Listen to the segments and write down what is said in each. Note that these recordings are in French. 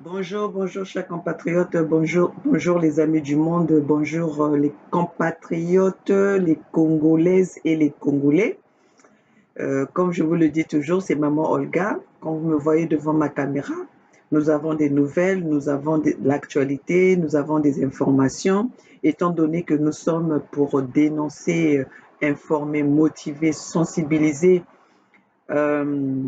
Bonjour, bonjour chers compatriotes, bonjour, bonjour les amis du monde, bonjour les compatriotes, les Congolaises et les Congolais. Comme je vous le dis toujours, c'est Maman Olga. Quand vous me voyez devant ma caméra, nous avons des nouvelles, nous avons de l'actualité, nous avons des informations. Étant donné que nous sommes pour dénoncer, informer, motiver, sensibiliser euh,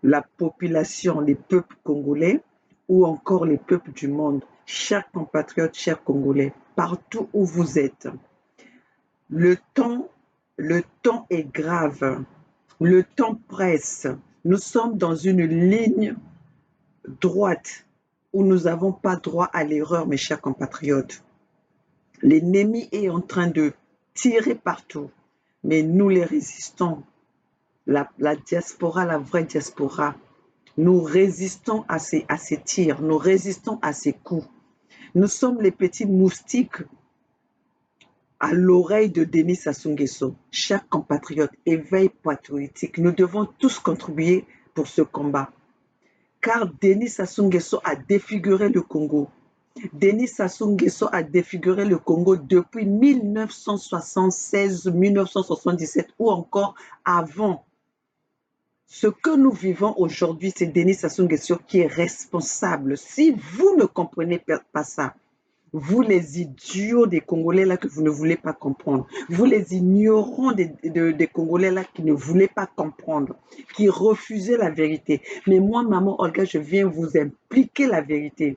la population, les peuples congolais ou encore les peuples du monde, chers compatriotes, chers Congolais, partout où vous êtes, le temps, le temps est grave, le temps presse. Nous sommes dans une ligne droite où nous n'avons pas droit à l'erreur, mes chers compatriotes. L'ennemi est en train de tirer partout, mais nous les résistons. La diaspora, la vraie diaspora, nous résistons à ces tirs, nous résistons à ces coups. Nous sommes les petits moustiques à l'oreille de Denis Sassou Nguesso. Chers compatriotes, éveil patriotique, nous devons tous contribuer pour ce combat. Car Denis Sassou Nguesso a défiguré le Congo. Denis Sassou Nguesso a défiguré le Congo depuis 1976-1977 ou encore avant. Ce que nous vivons aujourd'hui, c'est Denis Sassou Nguesso qui est responsable. Si vous ne comprenez pas ça, vous les idiots des Congolais là que vous ne voulez pas comprendre, vous les ignorants des Congolais là qui ne voulaient pas comprendre, qui refusaient la vérité. Mais moi, maman Olga, je viens vous impliquer la vérité.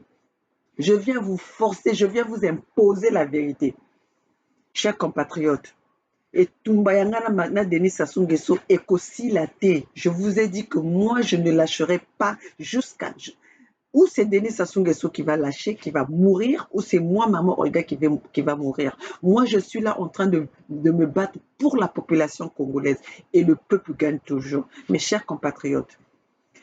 Je viens vous forcer, je viens vous imposer la vérité. Chers compatriotes, et Tumbayangana maintenant, Denis Sassou Nguesso, Ekosila-te. Je vous ai dit que moi, je ne lâcherai pas jusqu'à. Ou c'est Denis Sassou Nguesso qui va lâcher, qui va mourir, ou c'est moi, maman Olga, qui va mourir. Moi, je suis là en train de me battre pour la population congolaise. Et le peuple gagne toujours. Mes chers compatriotes,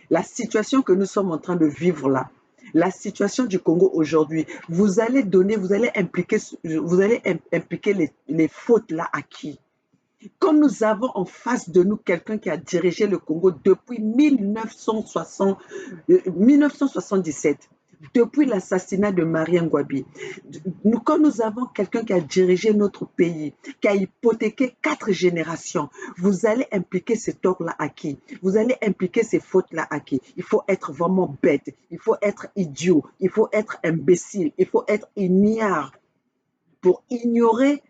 la situation que nous sommes en train de vivre là, la situation du Congo aujourd'hui, vous allez donner, vous allez impliquer les fautes là à qui? Quand nous avons en face de nous quelqu'un qui a dirigé le Congo depuis 1977, depuis l'assassinat de Marien Ngouabi, quand nous avons quelqu'un qui a dirigé notre pays, qui a hypothéqué 4 générations, vous allez impliquer ces torts-là à qui? Vous allez impliquer ces fautes-là à qui? Il faut être vraiment bête, il faut être idiot, il faut être imbécile, il faut être ignare pour ignorer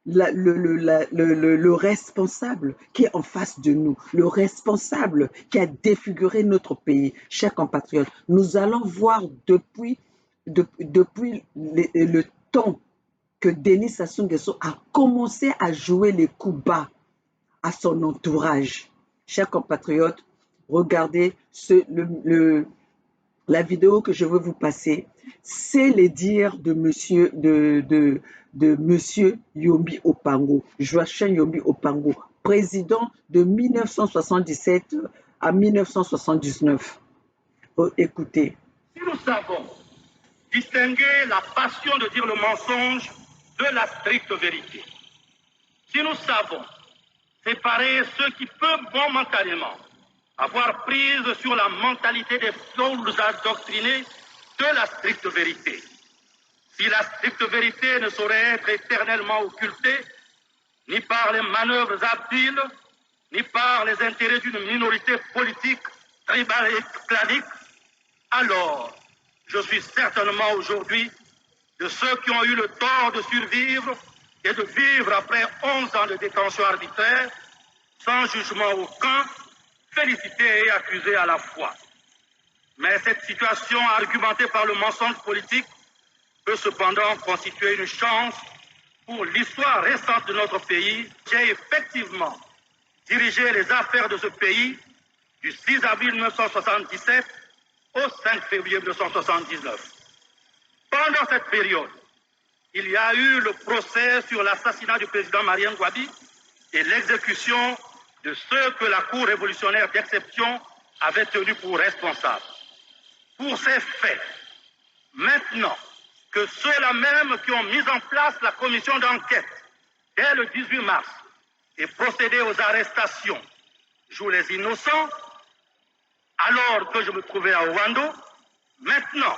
le responsable qui est en face de nous, le responsable qui a défiguré notre pays. Chers compatriotes, nous allons voir depuis le temps que Denis Sassou Nguesso a commencé à jouer les coups bas à son entourage. Chers compatriotes, regardez la vidéo que je veux vous passer, c'est les dires de monsieur Yombi Opango, Joachim Yombi Opango, président de 1977 à 1979. Oh, écoutez. Si nous savons distinguer la passion de dire le mensonge de la stricte vérité, si nous savons séparer ceux qui peuvent momentanément avoir prise sur la mentalité des foules adoctrinées de la stricte vérité, si la stricte vérité ne saurait être éternellement occultée, ni par les manœuvres habiles, ni par les intérêts d'une minorité politique, tribale et clanique, alors je suis certainement aujourd'hui de ceux qui ont eu le tort de survivre et de vivre après 11 ans de détention arbitraire, sans jugement aucun, félicités et accusés à la fois. Mais cette situation argumentée par le mensonge politique peut cependant constituer une chance pour l'histoire récente de notre pays. J'ai effectivement dirigé les affaires de ce pays du 6 avril 1977 au 5 février 1979. Pendant cette période, il y a eu le procès sur l'assassinat du président Marien Ngouabi et l'exécution de ceux que la Cour révolutionnaire d'exception avait tenus pour responsables. Pour ces faits, maintenant que ceux-là même qui ont mis en place la commission d'enquête dès le 18 mars et procédé aux arrestations jouent les innocents, alors que je me trouvais à Ouando, maintenant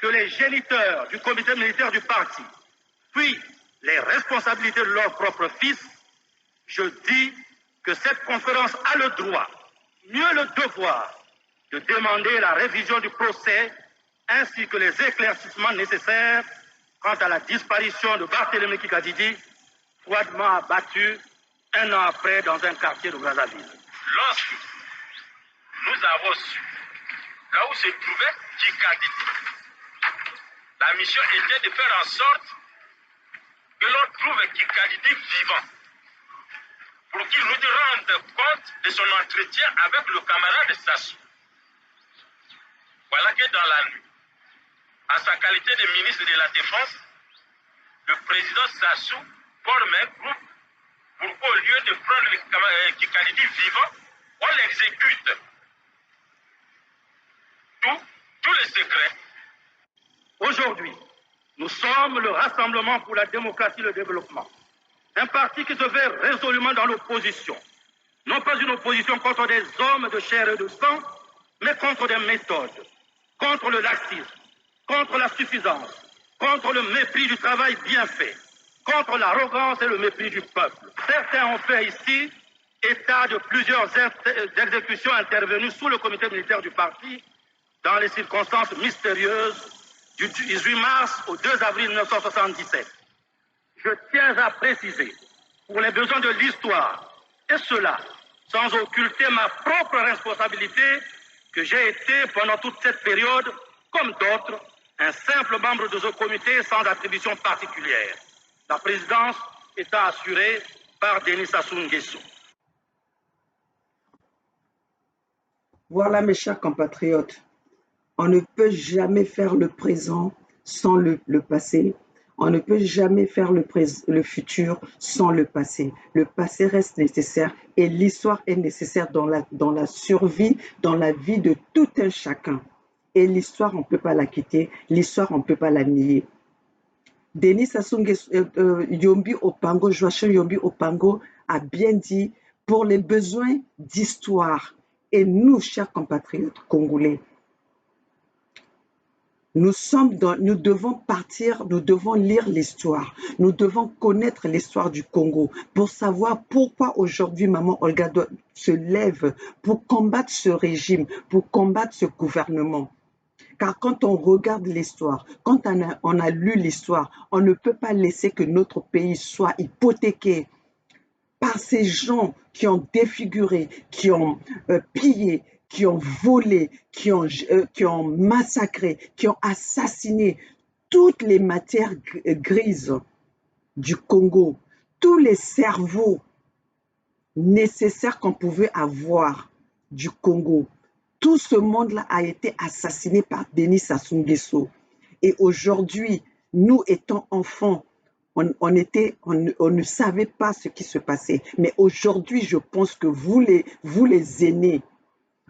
que les géniteurs du comité militaire du parti puis les responsabilités de leur propre fils, je dis que cette conférence a le droit, mieux le devoir, de demander la révision du procès ainsi que les éclaircissements nécessaires quant à la disparition de Barthélémy Kikadidi, froidement abattu un an après dans un quartier de Brazzaville. Lorsque nous avons su là où se trouvait Kikadidi, la mission était de faire en sorte que l'on trouve Kikadidi vivant pour qu'il nous rende compte de son entretien avec le camarade Sassou. Voilà que dans la nuit, en sa qualité de ministre de la Défense, le président Sassou forme un groupe pour qu'au lieu de prendre le Kikadidi vivant, on l'exécute. Tous les secrets. Aujourd'hui, nous sommes le Rassemblement pour la démocratie et le développement. Un parti qui se fait résolument dans l'opposition. Non pas une opposition contre des hommes de chair et de sang, mais contre des méthodes, contre le laxisme, contre la suffisance, contre le mépris du travail bien fait, contre l'arrogance et le mépris du peuple. Certains ont fait ici état de plusieurs exécutions intervenues sous le comité militaire du parti dans les circonstances mystérieuses du 18 mars au 2 avril 1977. Je tiens à préciser, pour les besoins de l'histoire, et cela sans occulter ma propre responsabilité, que j'ai été pendant toute cette période, comme d'autres, un simple membre de ce comité sans attribution particulière, la présidence étant assurée par Denis Sassou Nguesso. Voilà, mes chers compatriotes, on ne peut jamais faire le présent sans le passé. On ne peut jamais faire le futur sans le passé. Le passé reste nécessaire et l'histoire est nécessaire dans la survie, dans la vie de tout un chacun. Et l'histoire, on ne peut pas la quitter. L'histoire, on ne peut pas la nier. Denis Sassou Nguesso, Yombi Opango, Joachim Yombi Opango a bien dit, pour les besoins d'histoire, et nous, chers compatriotes congolais, nous devons partir, nous devons lire l'histoire, nous devons connaître l'histoire du Congo pour savoir pourquoi aujourd'hui Maman Olga se lève pour combattre ce régime, pour combattre ce gouvernement. Car quand on regarde l'histoire, quand on a lu l'histoire, on ne peut pas laisser que notre pays soit hypothéqué par ces gens qui ont défiguré, qui ont pillé, qui ont volé, qui ont massacré, qui ont assassiné toutes les matières grises du Congo, tous les cerveaux nécessaires qu'on pouvait avoir du Congo. Tout ce monde-là a été assassiné par Denis Sassou Nguesso. Et aujourd'hui, nous étant enfants, on ne savait pas ce qui se passait. Mais aujourd'hui, je pense que vous les aînés,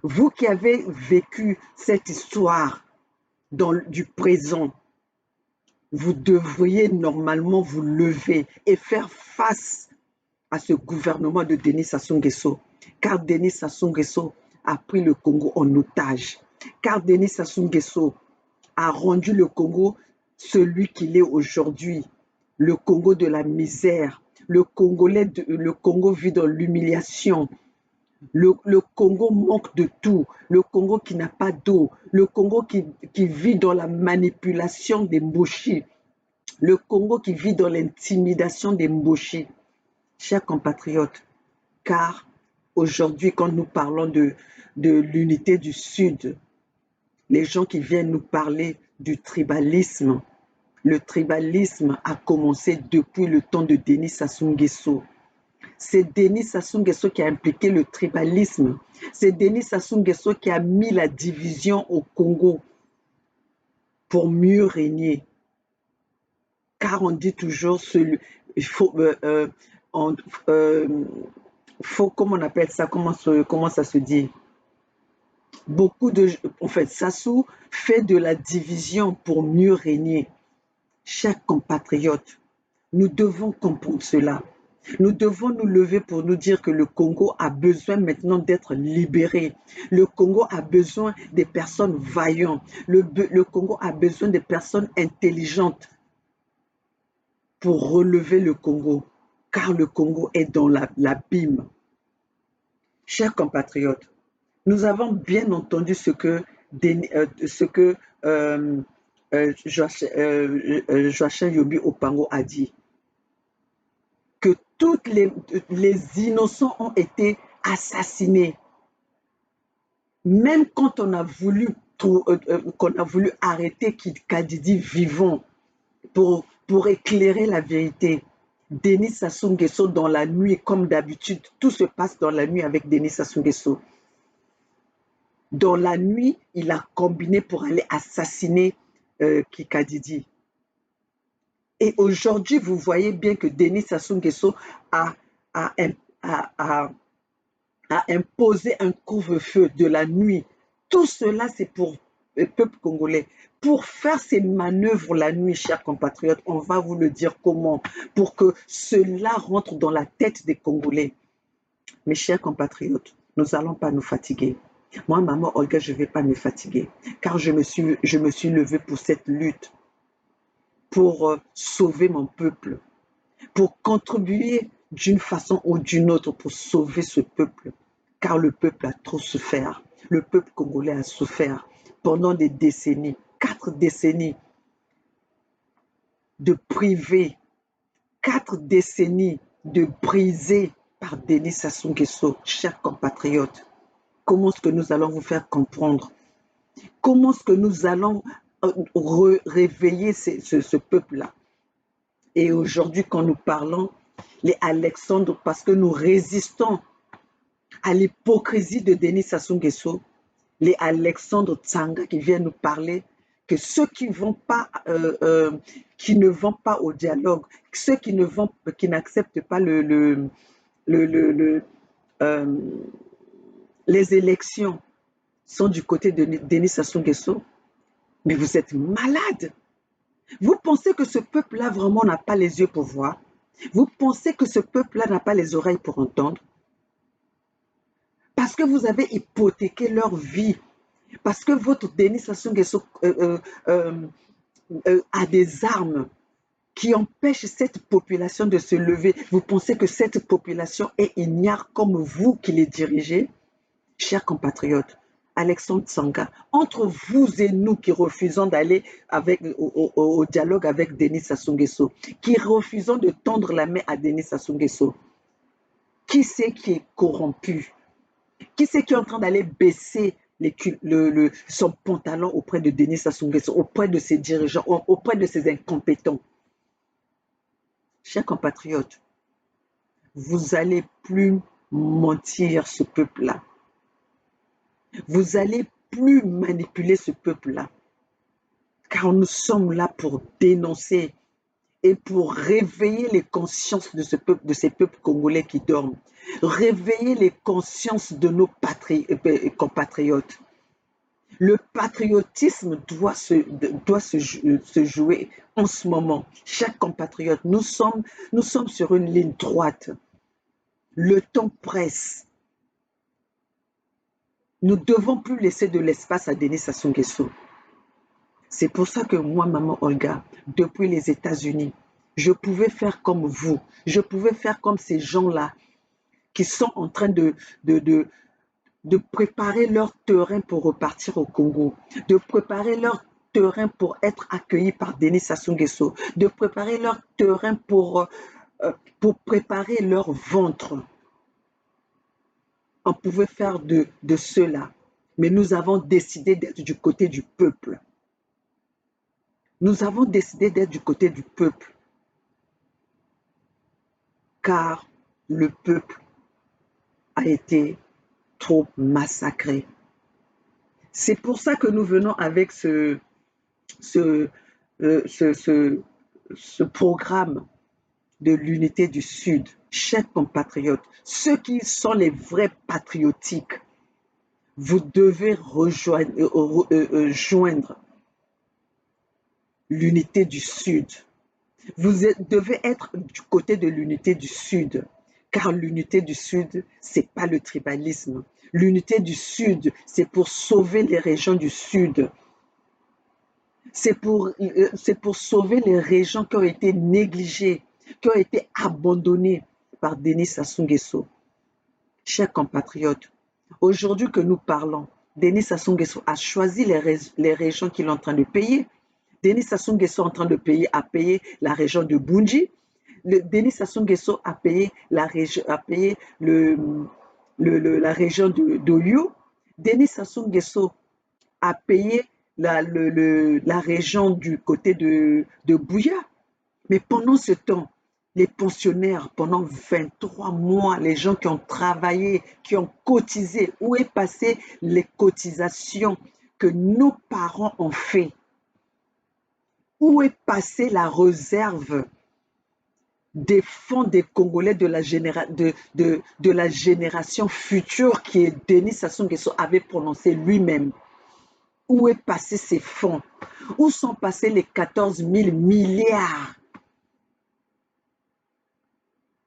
vous qui avez vécu cette histoire du présent, vous devriez normalement vous lever et faire face à ce gouvernement de Denis Sassou Nguesso. Car Denis Sassou Nguesso a pris le Congo en otage. Car Denis Sassou Nguesso a rendu le Congo celui qu'il est aujourd'hui. Le Congo de la misère. Le Congo vit dans l'humiliation. Le Congo manque de tout. Le Congo qui n'a pas d'eau. Le Congo qui vit dans la manipulation des Mboshi. Le Congo qui vit dans l'intimidation des Mboshi. Chers compatriotes, car aujourd'hui, quand nous parlons de l'unité du Sud, les gens qui viennent nous parler du tribalisme, le tribalisme a commencé depuis le temps de Denis Sassou Nguesso. C'est Denis Sassou Nguesso qui a impliqué le tribalisme. C'est Denis Sassou Nguesso qui a mis la division au Congo pour mieux régner. Car on dit toujours, comment on appelle ça, comment ça se dit? Sassou fait de la division pour mieux régner. Chers compatriotes, nous devons comprendre cela. Nous devons nous lever pour nous dire que le Congo a besoin maintenant d'être libéré. Le Congo a besoin des personnes vaillantes. Le Congo a besoin des personnes intelligentes pour relever le Congo, car le Congo est dans l'abîme. Chers compatriotes, nous avons bien entendu ce que Joachim Yobi Opango a dit, que tous les innocents ont été assassinés. Même quand on a voulu arrêter Kid Kadidi vivant pour éclairer la vérité, Denis Sassou Nguesso dans la nuit, comme d'habitude, tout se passe dans la nuit avec Denis Sassou Nguesso. Dans la nuit, il a combiné pour aller assassiner Kikadidi. Et aujourd'hui, vous voyez bien que Denis Sassou Nguesso a imposé un couvre-feu de la nuit. Tout cela, c'est pour le peuple congolais. Pour faire ces manœuvres la nuit, chers compatriotes, on va vous le dire comment, pour que cela rentre dans la tête des Congolais. Mes chers compatriotes, nous n'allons pas nous fatiguer. Moi, maman Olga, je ne vais pas me fatiguer, car je me suis levée pour cette lutte, pour sauver mon peuple, pour contribuer d'une façon ou d'une autre pour sauver ce peuple, car le peuple a trop souffert. Le peuple congolais a souffert pendant des décennies, 4 décennies de privés, 4 décennies de brisés par Denis Sassou Nguesso. Chers compatriotes, comment est-ce que nous allons vous faire comprendre? Comment est-ce que nous allons réveiller ce peuple-là? Et aujourd'hui, quand nous parlons, les Alexandres, parce que nous résistons à l'hypocrisie de Denis Sassou Nguesso, les Alexandre Tsanga qui viennent nous parler que ceux qui ne vont pas au dialogue, ceux qui n'acceptent pas les élections sont du côté de Denis Sassou Nguesso. Mais vous êtes malades. Vous pensez que ce peuple-là vraiment n'a pas les yeux pour voir? Vous pensez que ce peuple-là n'a pas les oreilles pour entendre? Parce que vous avez hypothéqué leur vie, parce que votre Denis Sassou Nguesso a des armes qui empêchent cette population de se lever. Vous pensez que cette population est ignare comme vous qui les dirigez? Chers compatriotes, Alexandre Tsanga, entre vous et nous qui refusons d'aller au dialogue avec Denis Sassou Nguesso, qui refusons de tendre la main à Denis Sassou Nguesso, qui c'est qui est corrompu? Qui c'est qui est en train d'aller baisser son pantalon auprès de Denis Sassou Nguesso, auprès de ses dirigeants, auprès de ses incompétents? Chers compatriotes, vous n'allez plus mentir ce peuple-là. Vous n'allez plus manipuler ce peuple-là. Car nous sommes là pour dénoncer et pour réveiller les consciences de ces peuples congolais qui dorment. Réveiller les consciences de nos compatriotes. Le patriotisme doit se jouer en ce moment. Chaque compatriote, nous sommes sur une ligne droite. Le temps presse. Nous ne devons plus laisser de l'espace à Denis Sassou Nguesso. C'est pour ça que moi, maman Olga, depuis les États-Unis, je pouvais faire comme vous. Je pouvais faire comme ces gens-là qui sont en train de préparer leur terrain pour repartir au Congo, de préparer leur terrain pour être accueillis par Denis Sassou Nguesso, de préparer leur terrain pour préparer leur ventre. On pouvait faire de cela, mais nous avons décidé d'être du côté du peuple. Nous avons décidé d'être du côté du peuple, car le peuple a été trop massacré. C'est pour ça que nous venons avec ce programme de l'unité du Sud. Chers compatriotes, ceux qui sont les vrais patriotiques, vous devez joindre l'unité du Sud. Devez être du côté de l'unité du Sud, car l'unité du Sud, c'est pas le tribalisme. L'unité du Sud, c'est pour sauver les régions du Sud. C'est pour sauver les régions qui ont été négligées, qui ont été abandonnées par Denis Sassou Nguesso. Chers compatriotes, aujourd'hui que nous parlons, Denis Sassou Nguesso a choisi les régions qu'il est en train de payer. Denis Sassou Nguesso est en train de payer, a payé la région de Bunji. Denis Sassou Nguesso a payé la région d'Oyo. Denis Sassou Nguesso a payé la région du côté de Bouya. Mais pendant ce temps, les pensionnaires, pendant 23 mois, les gens qui ont travaillé, qui ont cotisé, où est passé les cotisations que nos parents ont fait? Où est passée la réserve des fonds des Congolais de la génération future qui Denis Sassou Nguesso avait prononcé lui-même? Où est passé ces fonds? Où sont passés les 14 000 milliards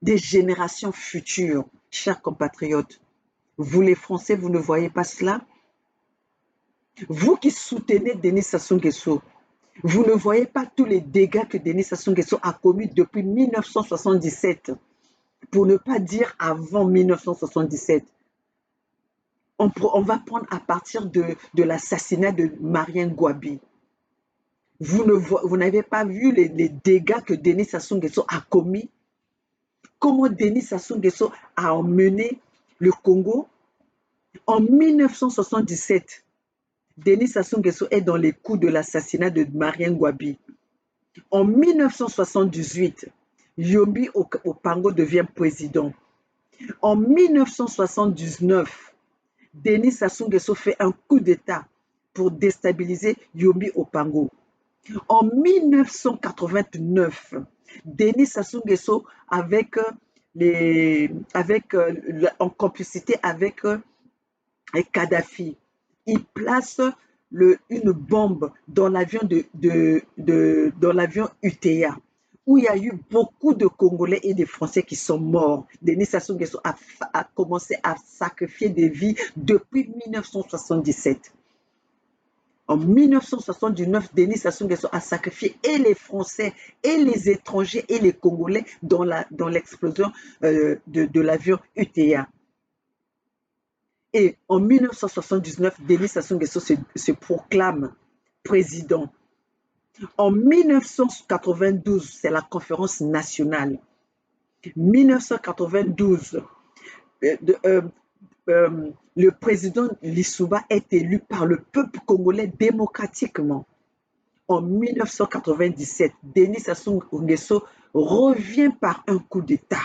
des générations futures? Chers compatriotes, vous les Français, vous ne voyez pas cela? Vous qui soutenez Denis Sassou Nguesso, vous ne voyez pas tous les dégâts que Denis Sassou Nguesso a commis depuis 1977, pour ne pas dire avant 1977. On va prendre à partir de l'assassinat de Marien Ngouabi. Vous n'avez pas vu les dégâts que Denis Sassou Nguesso a commis? Comment Denis Sassou Nguesso a emmené le Congo? En 1977, Denis Sassou Nguesso est dans les coups de l'assassinat de Marien Ngouabi. En 1978, Yombi Opango devient président. En 1979, Denis Sassou Nguesso fait un coup d'État pour déstabiliser Yombi Opango. En 1989, Denis Sassou Nguesso, en complicité avec Kadhafi, il place une bombe dans l'avion dans l'avion UTA, où il y a eu beaucoup de Congolais et de Français qui sont morts. Denis Sassou Nguesso a commencé à sacrifier des vies depuis 1977. En 1979, Denis Sassou Nguesso a sacrifié et les Français, et les étrangers, et les Congolais dans l'explosion de l'avion UTA. Et en 1979, Denis Sassou Nguesso se proclame président. En 1992, c'est la conférence nationale. 1992, le président Lissouba est élu par le peuple congolais démocratiquement. En 1997, Denis Sassou Nguesso revient par un coup d'État.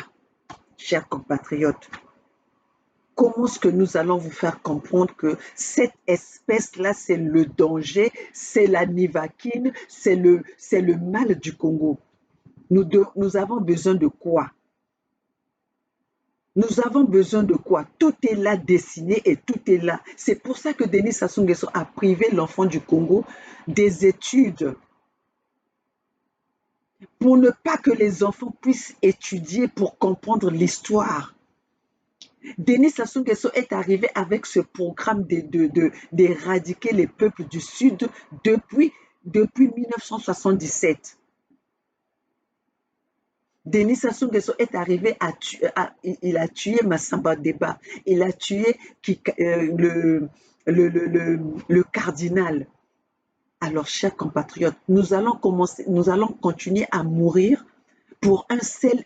Chers compatriotes, comment est-ce que nous allons vous faire comprendre que cette espèce-là, c'est le danger, c'est la nivakine, c'est le mal du Congo? Nous avons besoin de quoi? Nous avons besoin de quoi? Tout est là dessiné et tout est là. C'est pour ça que Denis Sassou Nguesso a privé l'enfant du Congo des études. Pour ne pas que les enfants puissent étudier pour comprendre l'histoire. Denis Sassou Nguesso est arrivé avec ce programme d'éradiquer les peuples du Sud depuis 1977. Denis Sassou Nguesso est arrivé il a tué Massamba Deba, il a tué le cardinal. Alors, chers compatriotes, nous allons continuer à mourir pour un seul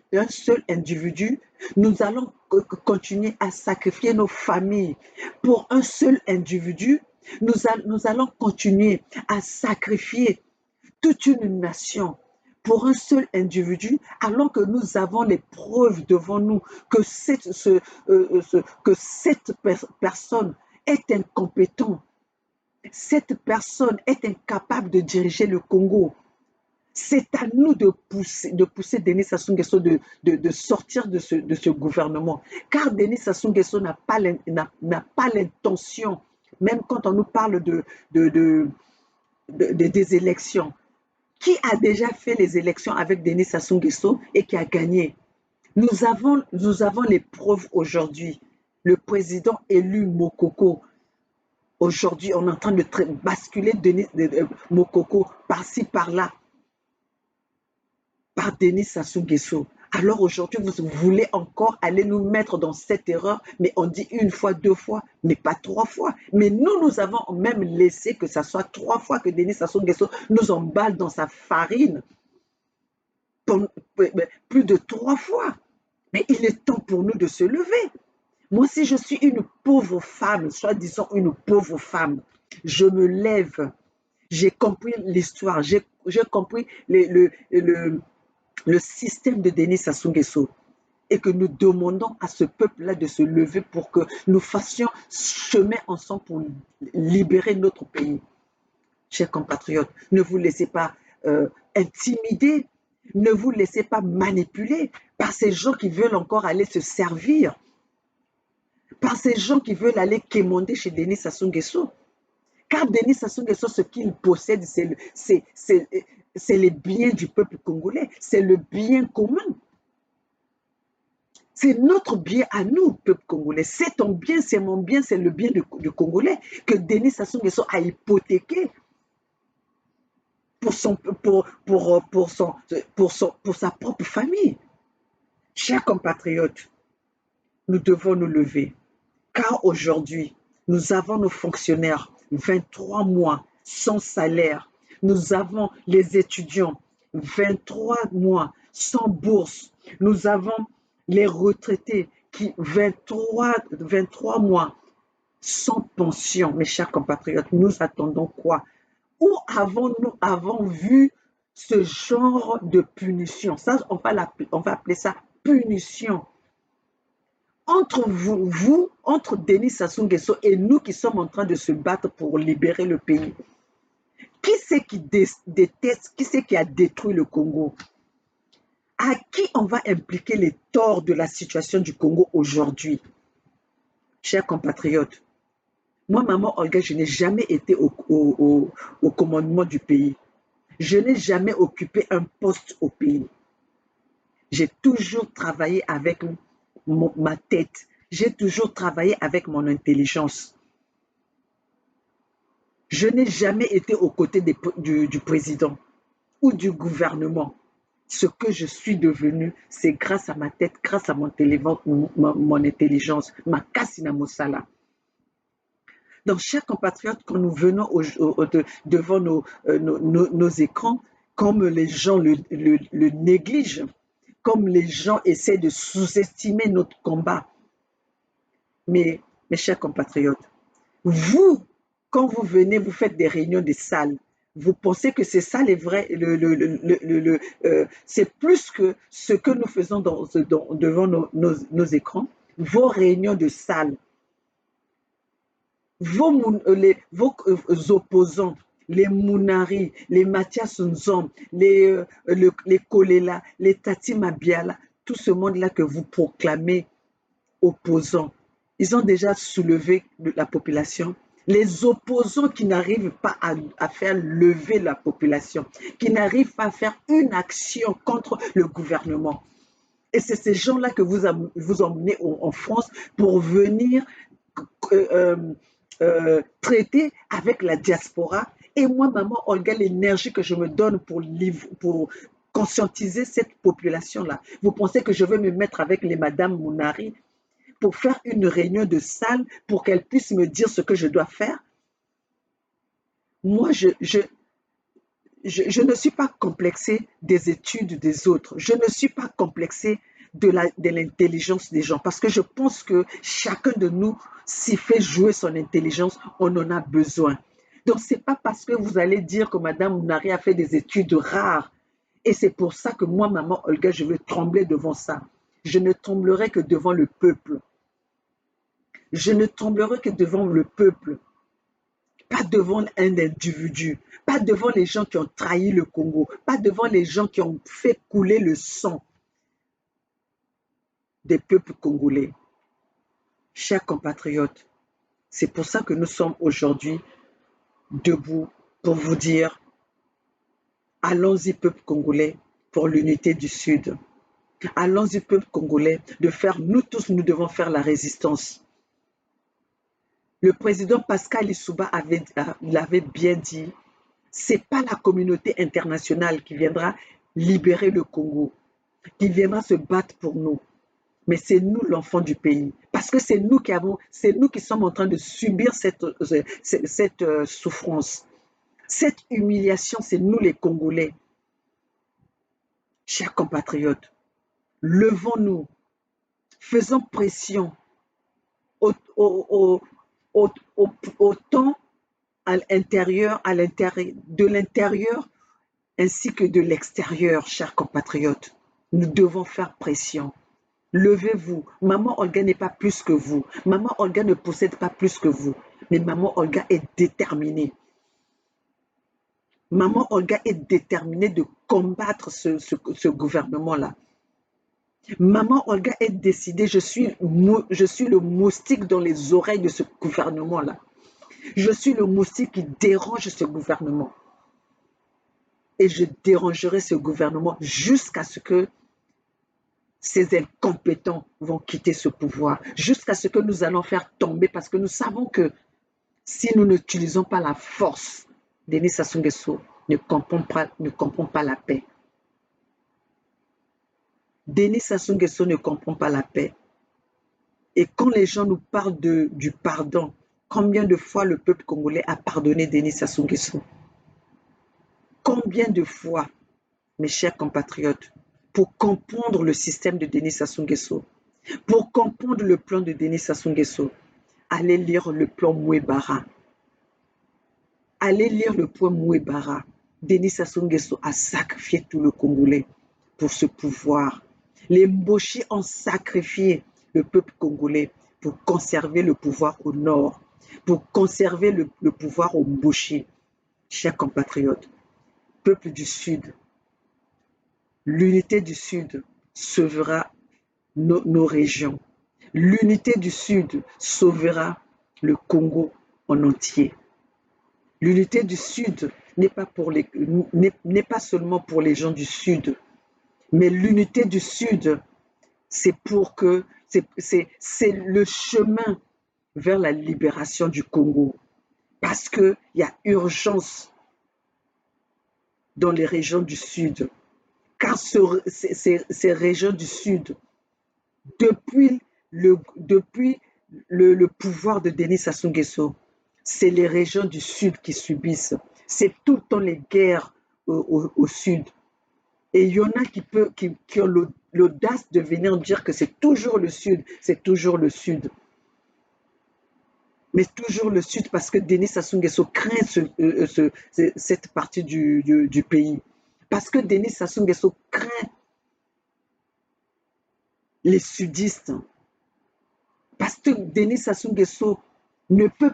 individu. Nous allons continuer à sacrifier nos familles pour un seul individu. Nous allons continuer à sacrifier toute une nation pour un seul individu, alors que nous avons les preuves devant nous que cette personne est incompétente. Cette personne est incapable de diriger le Congo. C'est à nous de pousser Denis Sassou Nguesso de sortir de ce gouvernement. Car Denis Sassou Nguesso n'a pas l'intention, même quand on nous parle des élections, Qui a déjà fait les élections avec Denis Sassou Nguesso et qui a gagné? Nous avons les preuves aujourd'hui. Le président élu Mokoko, aujourd'hui, on est en train de basculer Mokoko par-ci, par-là, par Denis Sassou Nguesso. Alors aujourd'hui, vous voulez encore aller nous mettre dans cette erreur, mais on dit une fois, deux fois, mais pas trois fois. Mais nous avons même laissé que ça soit trois fois que Denis Sassou Nguesso nous emballe dans sa farine. Plus de trois fois. Mais il est temps pour nous de se lever. Moi, si je suis une pauvre femme, soi-disant une pauvre femme, je me lève. J'ai compris l'histoire, j'ai compris le système de Denis Sassou Nguesso et que nous demandons à ce peuple-là de se lever pour que nous fassions chemin ensemble pour libérer notre pays. Chers compatriotes, ne vous laissez pas intimider, ne vous laissez pas manipuler par ces gens qui veulent encore aller se servir, par ces gens qui veulent aller quémander chez Denis Sassou Nguesso. Car Denis Sassou Nguesso, ce qu'il possède, c'est les biens du peuple congolais, c'est le bien commun. C'est notre bien à nous, peuple congolais. C'est ton bien, c'est mon bien, c'est le bien du Congolais que Denis Sassou Nguesso a hypothéqué pour sa propre famille. Chers compatriotes, nous devons nous lever. Car aujourd'hui, nous avons nos fonctionnaires 23 mois sans salaire. Nous avons les étudiants 23 mois sans bourse. Nous avons les retraités qui 23 mois sans pension. Mes chers compatriotes, nous attendons quoi? Où avons-nous vu ce genre de punition? Ça, on va appeler ça punition. Entre entre Denis Sassou Nguesso et nous qui sommes en train de se battre pour libérer le pays, qui c'est qui déteste, qui c'est qui a détruit le Congo? À qui on va impliquer les torts de la situation du Congo aujourd'hui? Chers compatriotes, moi, maman Olga, je n'ai jamais été au commandement du pays. Je n'ai jamais occupé un poste au pays. J'ai toujours travaillé avec ma tête. J'ai toujours travaillé avec mon intelligence. Je n'ai jamais été aux côtés du président ou du gouvernement. Ce que je suis devenu, c'est grâce à ma tête, grâce à mon intelligence, ma Kassina Mosala. Donc, chers compatriotes, quand nous venons devant nos écrans, comme les gens le négligent, comme les gens essaient de sous-estimer notre combat. Mais, mes chers compatriotes, vous, quand vous venez, vous faites des réunions de salles, vous pensez que c'est ça les vrais, c'est plus que ce que nous faisons devant nos écrans, vos réunions de salles, vos opposants, les Mounari, les Mathias Nzom, les Kolela, les Tati Mabiala, tout ce monde-là que vous proclamez opposants, ils ont déjà soulevé la population. Les opposants qui n'arrivent pas à faire lever la population, qui n'arrivent pas à faire une action contre le gouvernement. Et c'est ces gens-là que vous emmenez en France pour venir traiter avec la diaspora. Et moi, maman Olga, l'énergie que je me donne pour conscientiser cette population-là. Vous pensez que je vais me mettre avec les Madame Mounari pour faire une réunion de salle pour qu'elles puissent me dire ce que je dois faire? Moi, je ne suis pas complexée des études des autres. Je ne suis pas complexée de l'intelligence des gens parce que je pense que chacun de nous, s'il fait jouer son intelligence, on en a besoin. Donc, ce n'est pas parce que vous allez dire que Madame Mounari a fait des études rares et c'est pour ça que moi, maman Olga, je vais trembler devant ça. Je ne tremblerai que devant le peuple. Je ne tremblerai que devant le peuple, pas devant un individu, pas devant les gens qui ont trahi le Congo, pas devant les gens qui ont fait couler le sang des peuples congolais. Chers compatriotes, c'est pour ça que nous sommes aujourd'hui debout pour vous dire Allons-y, peuple congolais, pour l'unité du Sud. Allons-y, peuple congolais, de faire, nous tous, nous devons faire la résistance. Le président Pascal Lissouba l'avait bien dit, c'est pas la communauté internationale qui viendra libérer le Congo, qui viendra se battre pour nous, mais c'est nous l'enfant du pays, parce que c'est nous qui sommes en train de subir cette souffrance, cette humiliation, c'est nous les Congolais. Chers compatriotes, levons-nous, faisons pression autant de l'intérieur ainsi que de l'extérieur, chers compatriotes. Nous devons faire pression. Levez-vous. Maman Olga n'est pas plus que vous. Maman Olga ne possède pas plus que vous. Mais Maman Olga est déterminée. Maman Olga est déterminée de combattre ce gouvernement-là. Maman Olga est décidée, je suis le moustique dans les oreilles de ce gouvernement-là. Je suis le moustique qui dérange ce gouvernement. Et je dérangerai ce gouvernement jusqu'à ce que ces incompétents vont quitter ce pouvoir, jusqu'à ce que nous allons faire tomber, parce que nous savons que si nous n'utilisons pas la force, Denis Sassou Nguesso ne comprend pas la paix. Denis Sassou Nguesso ne comprend pas la paix. Et quand les gens nous parlent du pardon, combien de fois le peuple congolais a pardonné Denis Sassou Nguesso? Combien de fois, mes chers compatriotes, pour comprendre le système de Denis Sassou Nguesso, pour comprendre le plan de Denis Sassou Nguesso, allez lire le plan Mouebara. Allez lire le plan Mouebara. Denis Sassou Nguesso a sacrifié tout le Congolais pour ce pouvoir. Les Mboshi ont sacrifié le peuple congolais pour conserver le pouvoir au nord, pour conserver le pouvoir au Mboshi. Chers compatriotes, peuple du Sud, l'unité du Sud sauvera nos régions. L'unité du Sud sauvera le Congo en entier. L'unité du Sud n'est pas seulement pour les gens du Sud, mais l'unité du Sud, c'est le chemin vers la libération du Congo. Parce qu'il y a urgence dans les régions du Sud. Car ces régions du Sud, depuis le pouvoir de Denis Sassou Nguesso, c'est les régions du Sud qui subissent. C'est tout le temps les guerres au Sud. Et il y en a qui ont l'audace de venir dire que c'est toujours le Sud, c'est toujours le Sud. Mais toujours le Sud parce que Denis Sassou Nguesso craint cette partie du pays. Parce que Denis Sassou Nguesso craint les sudistes. Parce que Denis Sassou Nguesso ne peut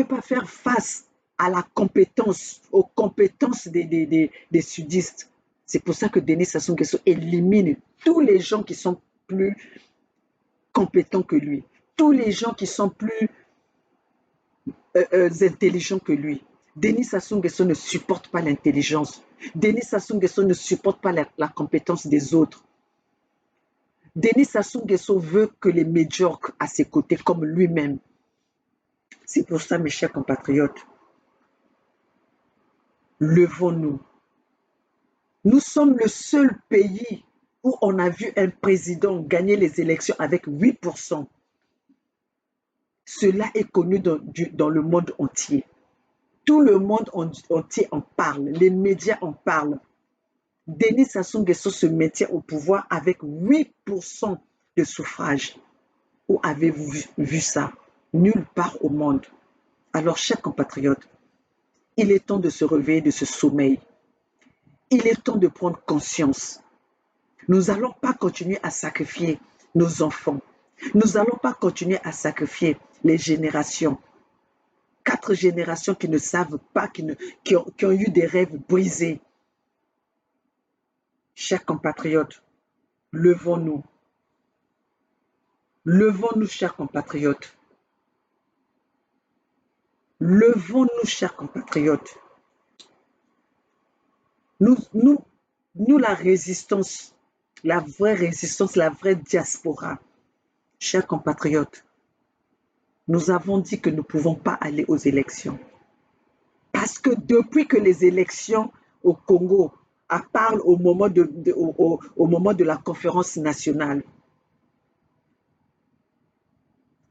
pas faire face à aux compétences des sudistes. C'est pour ça que Denis Sassou Nguesso élimine tous les gens qui sont plus compétents que lui, tous les gens qui sont plus intelligents que lui. Denis Sassou Nguesso ne supporte pas l'intelligence. Denis Sassou Nguesso ne supporte pas la compétence des autres. Denis Sassou Nguesso veut que les médiocres à ses côtés, comme lui-même. C'est pour ça, mes chers compatriotes, levons-nous. Nous sommes le seul pays où on a vu un président gagner les élections avec 8%. Cela est connu dans le monde entier. Tout le monde entier en parle. Les médias en parlent. Denis Sassou Nguesso se maintient au pouvoir avec 8% de suffrage. Où avez-vous vu ça? Nulle part au monde. Alors, chers compatriotes, il est temps de se réveiller de ce sommeil. Il est temps de prendre conscience. Nous n'allons pas continuer à sacrifier nos enfants. Nous n'allons pas continuer à sacrifier les générations. 4 générations qui ne savent pas, qui ont eu des rêves brisés. Chers compatriotes, levons-nous. Levons-nous, chers compatriotes. Levons-nous, chers compatriotes. Nous, la résistance, la vraie résistance, la vraie diaspora, chers compatriotes, nous avons dit que nous ne pouvons pas aller aux élections. Parce que depuis que les élections au Congo, à part au moment de la conférence nationale,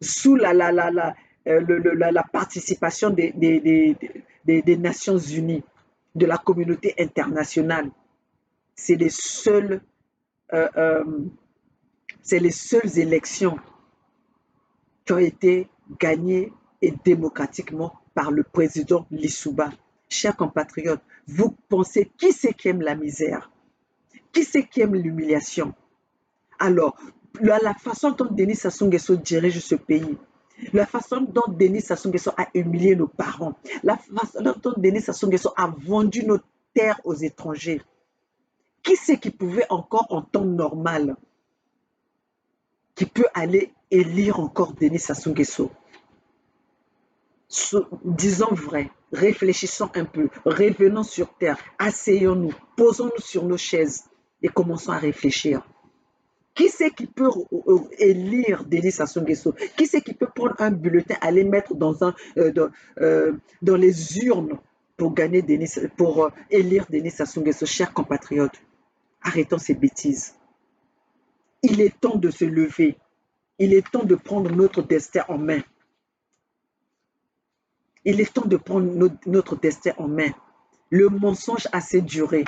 sous la participation des Nations Unies, de la communauté internationale, c'est les seules, euh, euh, c'est les seules élections qui ont été gagnées et démocratiquement par le président Lissouba. Chers compatriotes, vous pensez qui c'est qui aime la misère? Qui c'est qui aime l'humiliation? Alors, la façon dont Denis Sassou Nguesso dirige ce pays, la façon dont Denis Sassou Nguesso a humilié nos parents, la façon dont Denis Sassou Nguesso a vendu nos terres aux étrangers, qui c'est qui pouvait encore en temps normal, qui peut aller élire encore Denis Sassou Nguesso? Disons vrai, réfléchissons un peu, revenons sur terre, asseyons-nous, posons-nous sur nos chaises et commençons à réfléchir. Qui c'est qui peut élire Denis Sassou Nguesso? Qui c'est qui peut prendre un bulletin, aller mettre dans les urnes pour gagner pour élire Denis Sassou Nguesso? Chers compatriotes, arrêtons ces bêtises. Il est temps de se lever. Il est temps de prendre notre destin en main. Il est temps de prendre notre destin en main. Le mensonge a assez duré.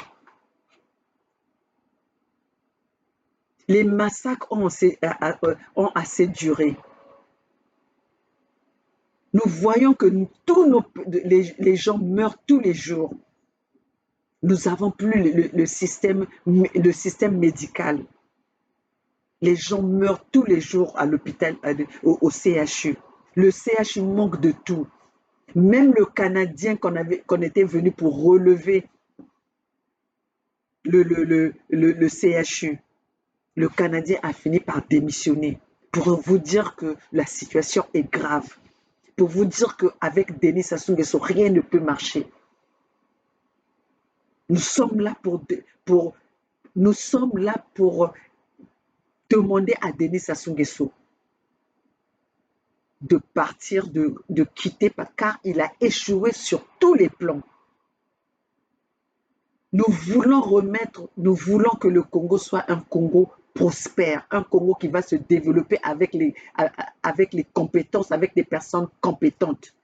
Les massacres ont assez duré. Nous voyons que les gens meurent tous les jours. Nous n'avons plus le système médical. Les gens meurent tous les jours à l'hôpital, au CHU. Le CHU manque de tout. Même le Canadien qu'on était venu pour relever le CHU, le Canadien a fini par démissionner pour vous dire que la situation est grave, pour vous dire qu'avec Denis Sassou Nguesso, rien ne peut marcher. Nous sommes là pour demander à Denis Sassou Nguesso de partir, de quitter, car il a échoué sur tous les plans. Nous voulons que le Congo soit un Congo prospère, un Congo qui va se développer avec les compétences, avec des personnes compétentes.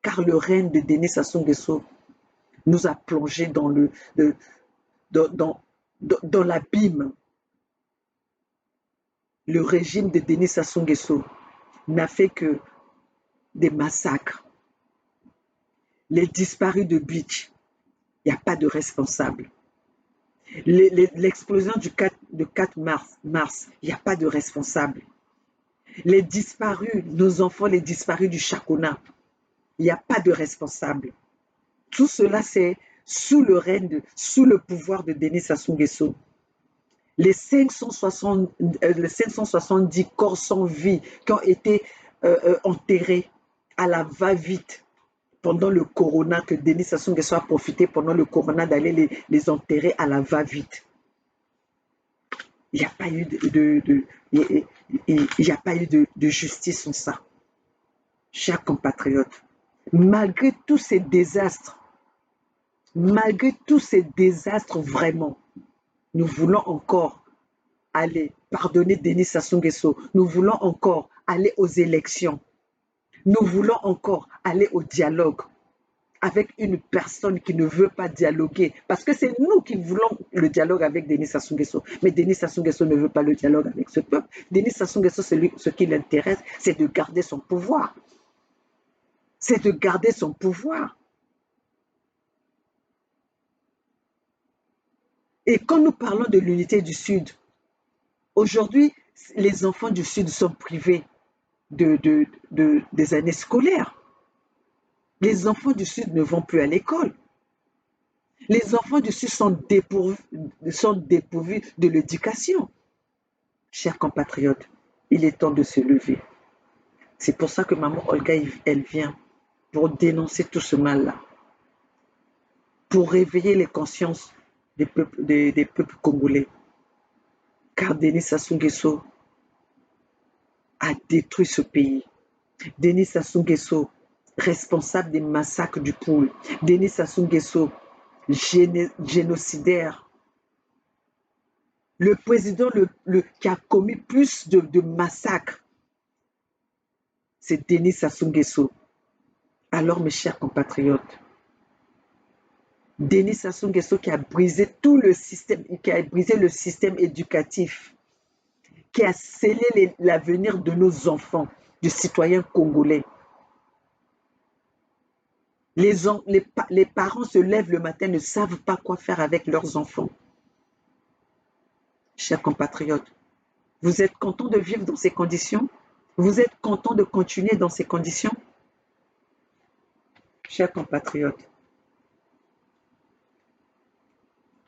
Car le règne de Denis Sassou Nguesso nous a plongé dans l'abîme. Le régime de Denis Sassou Nguesso n'a fait que des massacres. Les disparus de Beach, il n'y a pas de responsable. L'explosion du 4 mars, il n'y a pas de responsable. Les disparus, nos enfants, les disparus du Chakona, il n'y a pas de responsable. Tout cela, c'est sous le pouvoir de Denis Sassou Nguesso. Les 570 corps sans vie qui ont été enterrés à la va-vite pendant le corona, que Denis Sassou Nguesso a profité pendant le corona d'aller les enterrer à la va-vite. Il n'y a pas eu de justice en ça. Chers compatriotes, malgré tous ces désastres, vraiment, nous voulons encore aller pardonner Denis Sassou Nguesso. Nous voulons encore aller aux élections. Nous voulons encore aller au dialogue avec une personne qui ne veut pas dialoguer. Parce que c'est nous qui voulons le dialogue avec Denis Sassou Nguesso. Mais Denis Sassou Nguesso ne veut pas le dialogue avec ce peuple. Denis Sassou Nguesso, ce qui l'intéresse, c'est de garder son pouvoir. C'est de garder son pouvoir. Et quand nous parlons de l'unité du Sud, aujourd'hui, les enfants du Sud sont privés des années scolaires. Les enfants du Sud ne vont plus à l'école. Les enfants du Sud sont dépourvus de l'éducation. Chers compatriotes, il est temps de se lever. C'est pour ça que maman Olga, elle vient pour dénoncer tout ce mal-là. pour réveiller les consciences des peuples congolais. Car Denis Sassou Nguesso a détruit ce pays. Denis Sassou Nguesso, responsable des massacres du Poul. Denis Sassou Nguesso, génocidaire. Le président qui a commis plus de massacres, c'est Denis Sassou Nguesso. Alors, mes chers compatriotes, Denis Sassou Nguesso qui a brisé tout le système, qui a brisé le système éducatif, qui a scellé l'avenir de nos enfants, de citoyens congolais. Les parents se lèvent le matin, ne savent pas quoi faire avec leurs enfants. Chers compatriotes, vous êtes contents de vivre dans ces conditions? Vous êtes contents de continuer dans ces conditions? Chers compatriotes,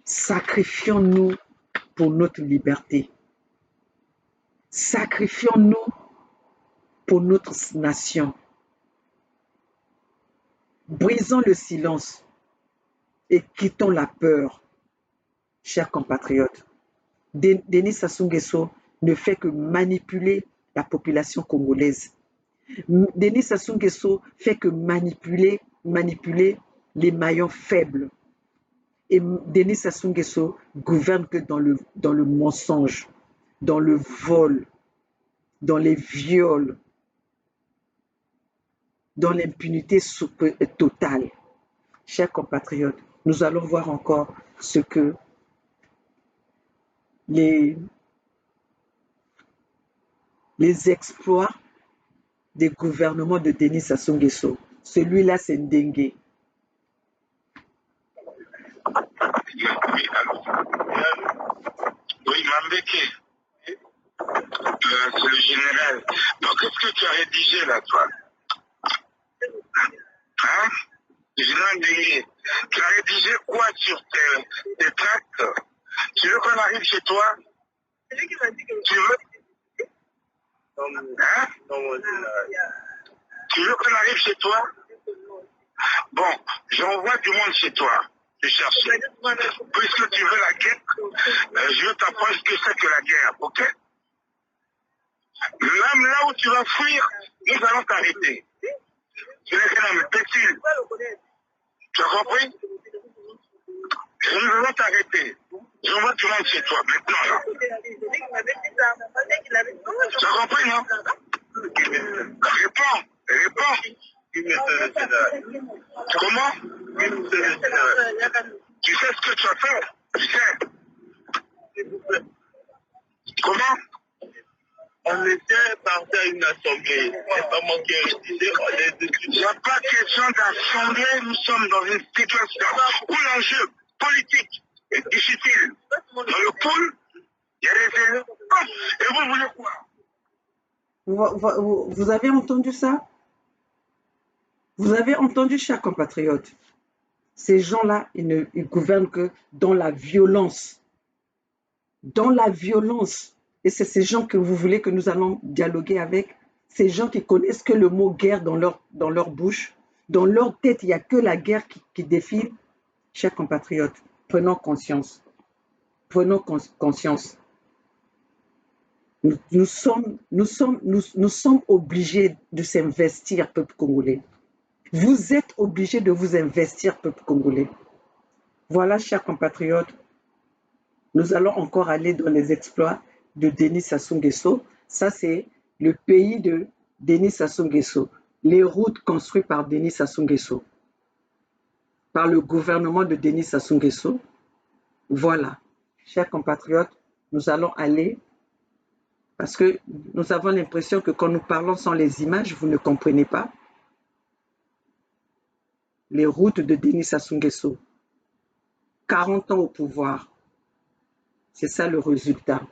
sacrifions-nous pour notre liberté. Sacrifions-nous pour notre nation. Brisons le silence et quittons la peur. Chers compatriotes, Denis Sassou Nguesso ne fait que manipuler la population congolaise. Denis Sassou Nguesso fait que manipuler les maillons faibles. Et Denis Sassou Nguesso gouverne que dans le mensonge, dans le vol, dans les viols, dans l'impunité totale. Chers compatriotes, nous allons voir encore ce que les exploits des gouvernements de Denis Sassou Nguesso. Celui-là, c'est Ndengue. Oui, Mambeke, c'est le général. Donc, qu'est-ce que tu as rédigé là, toi? Hein? Le général Ndengue, tu as rédigé quoi sur tes tracts? Tu veux qu'on arrive chez toi? Tu veux? Hein? Tu veux qu'on arrive chez toi? Bon, j'envoie du monde chez toi. Je cherche. Puisque tu veux la guerre, je veux t'apprendre ce que c'est que la guerre, ok? Même là où tu vas fuir, nous allons t'arrêter. Tu n'es qu'un imbécile. Tu as compris? Nous allons t'arrêter. J'envoie du monde chez toi, maintenant là. Tu as compris, non? Réponds. Comment? Tu sais ce que tu as fait? Tu sais. Comment? On était parti à une assemblée. C'est pas moi qui ai rédigé. Il n'y a pas question d'assemblée. Nous sommes dans une situation où l'enjeu politique est difficile. Dans le pôle, il y a des éléments. Et vous voulez quoi? Vous avez entendu ça? Vous avez entendu, chers compatriotes? Ces gens-là, ils gouvernent que dans la violence. Dans la violence. Et c'est ces gens que vous voulez que nous allons dialoguer avec. Ces gens qui connaissent que le mot guerre dans leur bouche. Dans leur tête, il n'y a que la guerre qui défile. Chers compatriotes, prenons conscience. Prenons conscience. Nous sommes obligés de s'investir, peuple congolais. Vous êtes obligés de vous investir, peuple congolais. Voilà, chers compatriotes, nous allons encore aller dans les exploits de Denis Sassou Nguesso. Ça, c'est le pays de Denis Sassou Nguesso. Les routes construites par Denis Sassou Nguesso, par le gouvernement de Denis Sassou Nguesso. Voilà, chers compatriotes, nous allons aller, parce que nous avons l'impression que quand nous parlons sans les images, vous ne comprenez pas. Les routes de Denis Sassou Nguesso. 40 ans au pouvoir. C'est ça le résultat.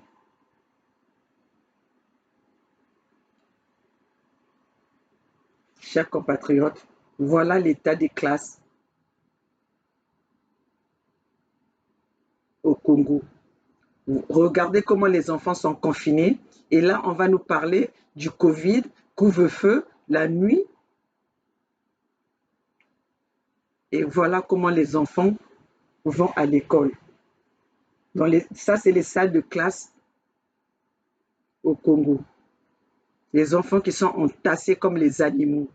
Chers compatriotes, voilà l'état des classes au Congo. Regardez comment les enfants sont confinés. Et là, on va nous parler du Covid, couvre-feu, la nuit. Et voilà comment les enfants vont à l'école. Ça, c'est les salles de classe au Congo. Les enfants qui sont entassés comme les animaux.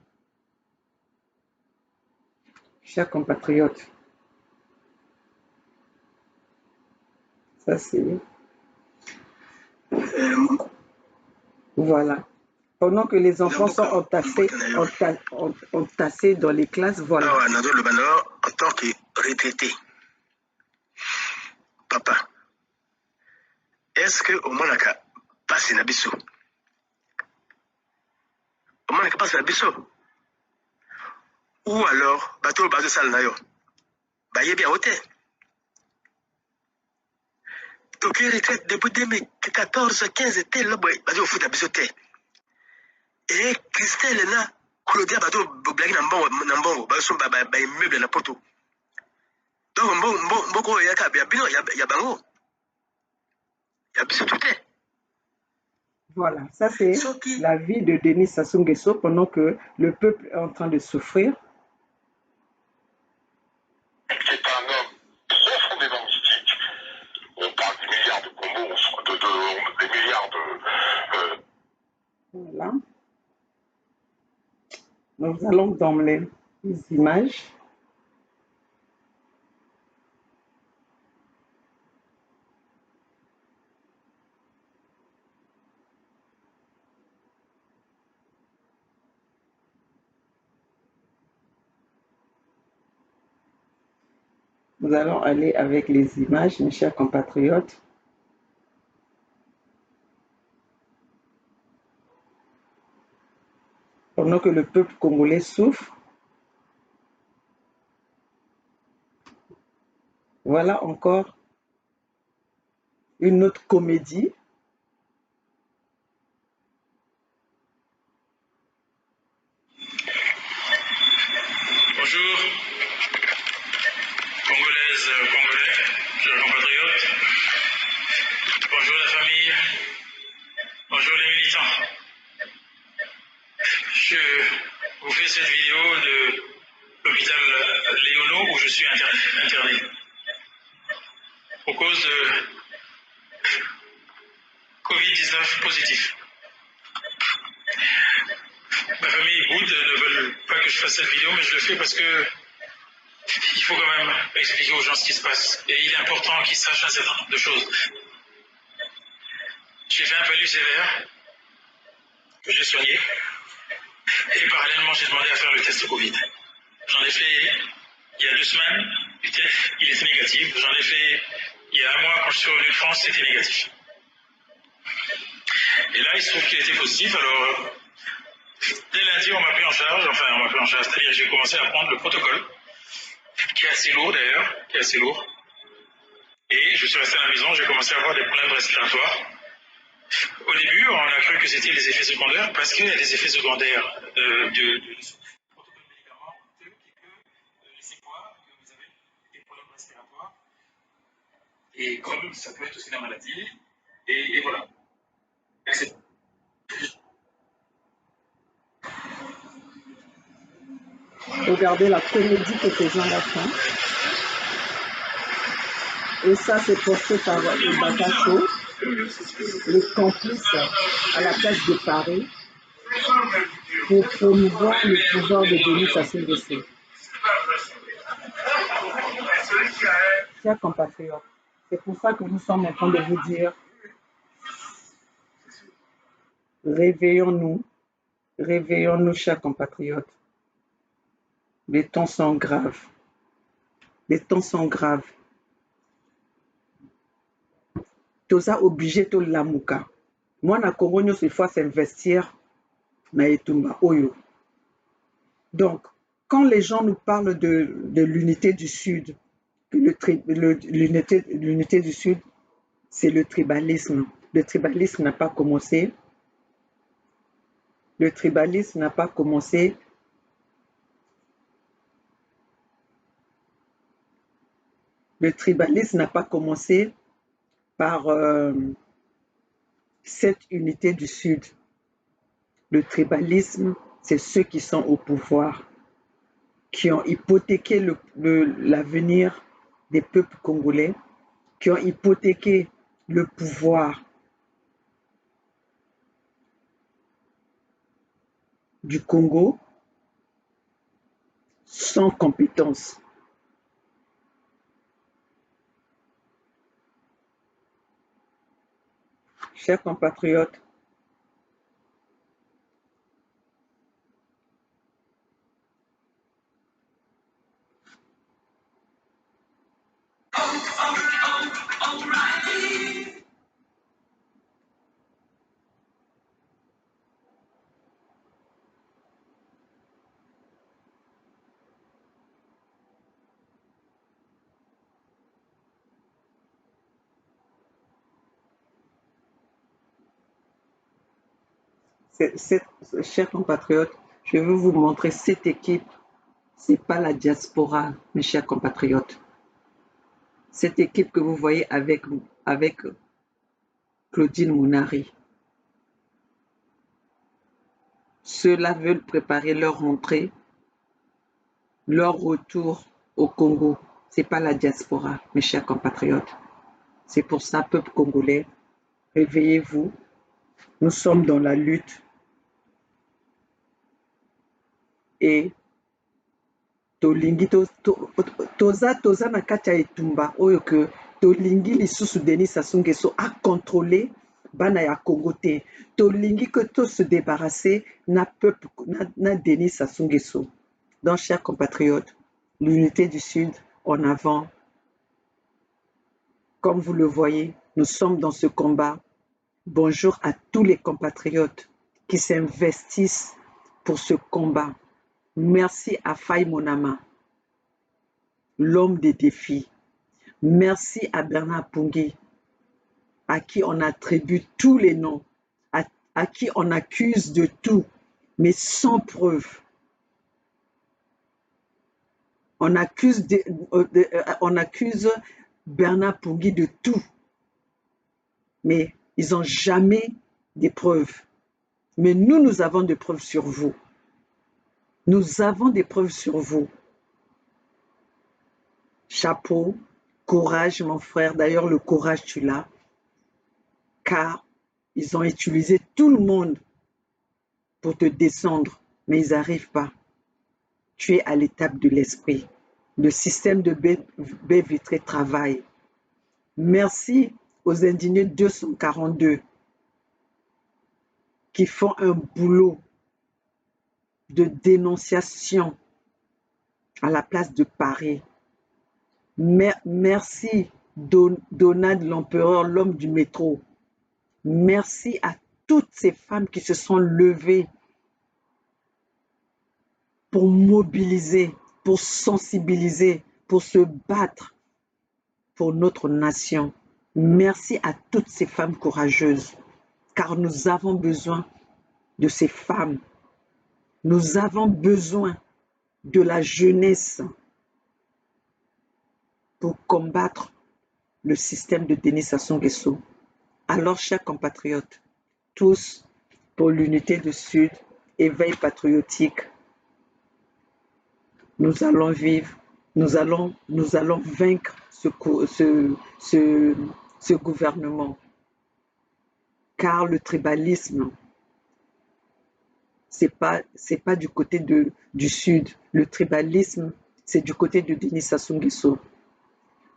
Chers compatriotes, ça c'est... Voilà. Pendant que les enfants sont entassés dans les classes, voilà. En tant que retraité, papa, est-ce que au moins on passe na biso? Au moins on passe na biso? Ou alors, bateau bateau sale na yo, ba yebi a hôtel. Donc retraite depuis 2014, 15 était là, bateau au foot à biso te. Et Christelle là, Claudia bateau blague nambongo, bateau ba immeuble na poto. Donc mboko ya ka ya bino ya bango. Ya biso tout est. Voilà, ça c'est la vie de Denis Sassou Nguesso pendant que le peuple est en train de souffrir. C'est un homme profondément mystique. On parle des milliards de Congo, des milliards de... Voilà. Nous allons dans les images. Nous allons aller avec les images, mes chers compatriotes. Pendant que le peuple congolais souffre, voilà encore une autre comédie. Bonjour, Congolaises, Congolais, chers compatriotes. Bonjour la famille. Bonjour les militants. Je vous fais cette vidéo de l'hôpital Léono où je suis interné pour cause de Covid-19 positif. Ma famille boude, ne veulent pas que je fasse cette vidéo, mais je le fais parce que il faut quand même expliquer aux gens ce qui se passe. Et il est important qu'ils sachent un certain nombre de choses. J'ai fait un palu sévère que j'ai soigné. Et parallèlement, j'ai demandé à faire le test Covid. J'en ai fait il y a 2 semaines, il était négatif. J'en ai fait il y a 1 mois quand je suis revenu de France, c'était négatif. Et là, il se trouve qu'il était positif. Alors, dès lundi, on m'a pris en charge. Enfin, on m'a pris en charge, c'est-à-dire que j'ai commencé à prendre le protocole, qui est assez lourd d'ailleurs, qui est assez lourd. Et je suis resté à la maison, j'ai commencé à avoir des problèmes respiratoires. Au début, on a cru que c'était les effets secondaires parce qu'il y a des effets secondaires de protocole médicamenteux qui peut laisser croire que vous avez des problèmes respiratoires. Et comme ça peut être aussi la maladie, et voilà. Regardez la comédie que faisant la fin. Et ça, c'est porté par le Batacho, les complices à la place de Paris, pour promouvoir le pouvoir de Denis Sassou Nguesso. Chers compatriotes, c'est pour ça que nous sommes en train de vous dire, réveillons-nous, chers compatriotes. Les temps sont graves. Les temps sont graves. Toza obligé de lamuka. Moi, na Congo, nous, il faut s'investir na etumba oyo. Donc, quand les gens nous parlent de l'unité du Sud, l'unité du Sud, c'est le tribalisme. Le tribalisme n'a pas commencé. Le tribalisme n'a pas commencé. Le tribalisme n'a pas commencé par cette unité du Sud. Le tribalisme, c'est ceux qui sont au pouvoir qui ont hypothéqué l'avenir des peuples congolais, qui ont hypothéqué le pouvoir du Congo sans compétence. Chers compatriotes, chers compatriotes, je veux vous montrer cette équipe. Ce n'est pas la diaspora, mes chers compatriotes. Cette équipe que vous voyez avec Claudine Mounari. Ceux-là veulent préparer leur rentrée, leur retour au Congo. Ce n'est pas la diaspora, mes chers compatriotes. C'est pour ça, peuple congolais, réveillez-vous. Nous sommes dans la lutte. Et tolingi toza na kati ya etumba oyo ke tolingi lisusu Denis Sassou Nguesso a contrôlé bana ya Congo te. Tolingi que to se débarrasser na peuple na Denis Sassou Nguesso. Donc, chers compatriotes, l'unité du Sud en avant. Comme vous le voyez, nous sommes dans ce combat. Bonjour à tous les compatriotes qui s'investissent pour ce combat. Merci à Faye Monama, l'homme des défis. Merci à Bernard Pungui, à qui on attribue tous les noms, à qui on accuse de tout, mais sans preuve. On accuse Bernard Pungui de tout, mais ils n'ont jamais des preuves. Mais nous avons des preuves sur vous. Nous avons des preuves sur vous. Chapeau, courage, mon frère. D'ailleurs, le courage, tu l'as. Car ils ont utilisé tout le monde pour te descendre, mais ils n'arrivent pas. Tu es à l'étape de l'esprit. Le système de baie vitrée travaille. Merci aux indignés 242 qui font un boulot de dénonciation à la place de Paris. Merci Donald l'empereur, l'homme du métro. Merci à toutes ces femmes qui se sont levées pour mobiliser, pour sensibiliser, pour se battre pour notre nation. Merci à toutes ces femmes courageuses, car nous avons besoin de ces femmes. Nous avons besoin de la jeunesse pour combattre le système de Denis Sassou Nguesso. Alors, chers compatriotes, tous pour l'unité du Sud, éveil patriotique, nous allons vivre, nous allons vaincre ce gouvernement. Car le tribalisme, c'est pas du côté du Sud. Le tribalisme, c'est du côté de Denis Sassou Nguesso.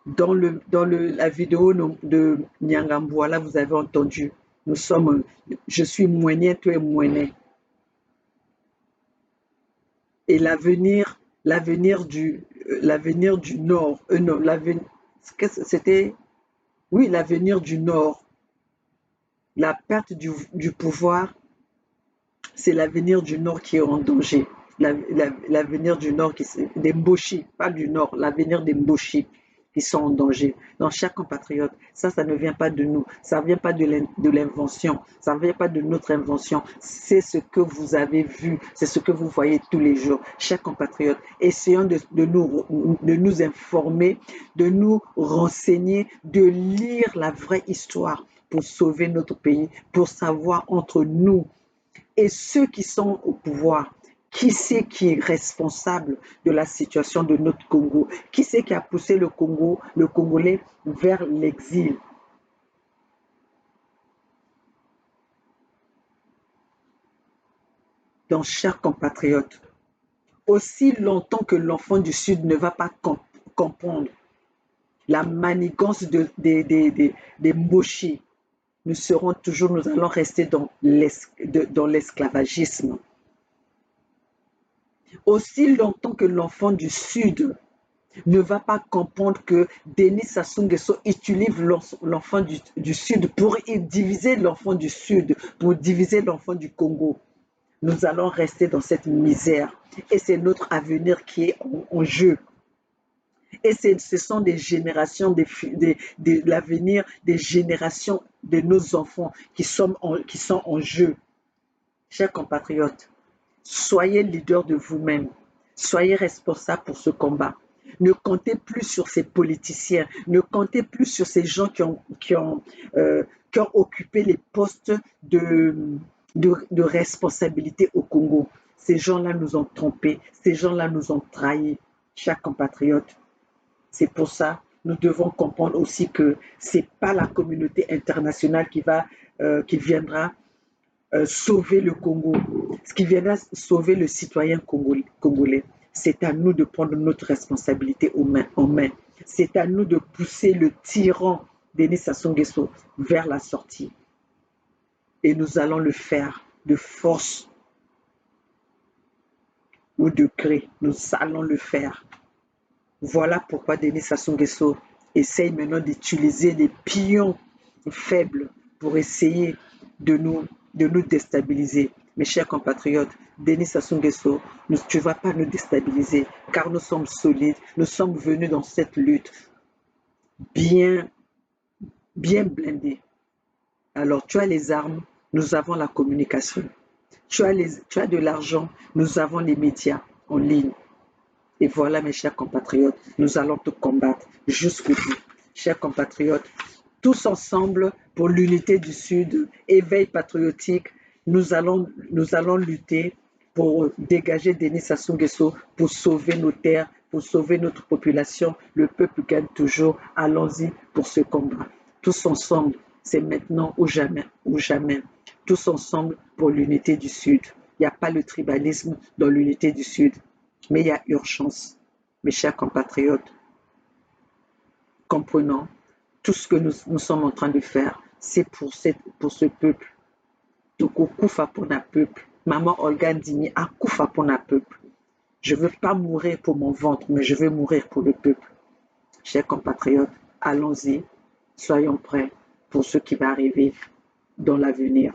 Dans la vidéo de Nyangambouala, là, vous avez entendu, je suis Mouéné, tu es Mouéné. Et l'avenir du Nord, l'avenir du Nord, la perte du pouvoir, c'est l'avenir du Nord qui est en danger. L'avenir du Nord, des Mboshi, pas du Nord, l'avenir des Mboshi qui sont en danger. Donc, chers compatriotes, ça ne vient pas de nous, ça ne vient pas de l'invention, ça ne vient pas de notre invention, c'est ce que vous avez vu, c'est ce que vous voyez tous les jours. Chers compatriotes, essayons de nous informer, de nous renseigner, de lire la vraie histoire pour sauver notre pays, pour savoir entre nous et ceux qui sont au pouvoir, Qui c'est qui est responsable de la situation de notre Congo? Qui c'est qui a poussé le Congolais vers l'exil? Donc, chers compatriotes, aussi longtemps que l'enfant du Sud ne va pas comprendre la manigance des mochis, nous allons rester dans l'esclavagisme. Aussi longtemps que l'enfant du Sud ne va pas comprendre que Denis Sassou Nguesso utilise l'enfant du Sud pour diviser l'enfant du Sud, pour diviser l'enfant du Congo, nous allons rester dans cette misère. Et c'est notre avenir qui est en jeu. Et ce sont des générations, l'avenir des générations de nos enfants qui sont en jeu. Chers compatriotes, soyez leaders de vous-même. Soyez responsables pour ce combat. Ne comptez plus sur ces politiciens. Ne comptez plus sur ces gens qui ont occupé les postes de responsabilité au Congo. Ces gens-là nous ont trompés. Ces gens-là nous ont trahis. Chers compatriotes, c'est pour ça nous devons comprendre aussi que ce n'est pas la communauté internationale qui viendra sauver le Congo, ce qui viendra sauver le citoyen congolais. C'est à nous de prendre notre responsabilité en main. C'est à nous de pousser le tyran Denis Sassou Nguesso vers la sortie. Et nous allons le faire de force ou de gré. Nous allons le faire. Voilà pourquoi Denis Sassou Nguesso essaye maintenant d'utiliser les pions faibles pour essayer de nous déstabiliser. Mes chers compatriotes, Denis Sassou Nguesso, tu ne vas pas nous déstabiliser car nous sommes solides. Nous sommes venus dans cette lutte bien blindés. Alors, tu as les armes, nous avons la communication. Tu as de l'argent, nous avons les médias en ligne. Et voilà, mes chers compatriotes, nous allons te combattre jusqu'au bout. Chers compatriotes, tous ensemble pour l'unité du Sud, éveil patriotique, nous allons lutter pour dégager Denis Sassou Nguesso, pour sauver nos terres, pour sauver notre population. Le peuple gagne toujours. Allons-y pour ce combat. Tous ensemble, c'est maintenant ou jamais, ou jamais. Tous ensemble pour l'unité du Sud. Il n'y a pas le tribalisme dans l'unité du Sud. Mais il y a urgence, mes chers compatriotes. Comprenons, tout ce que nous sommes en train de faire, c'est pour ce peuple. Donc, okufa pour un peuple. Maman Olga Ndimi, akufa pour un peuple. Je ne veux pas mourir pour mon ventre, mais je veux mourir pour le peuple. Chers compatriotes, allons-y, soyons prêts pour ce qui va arriver dans l'avenir.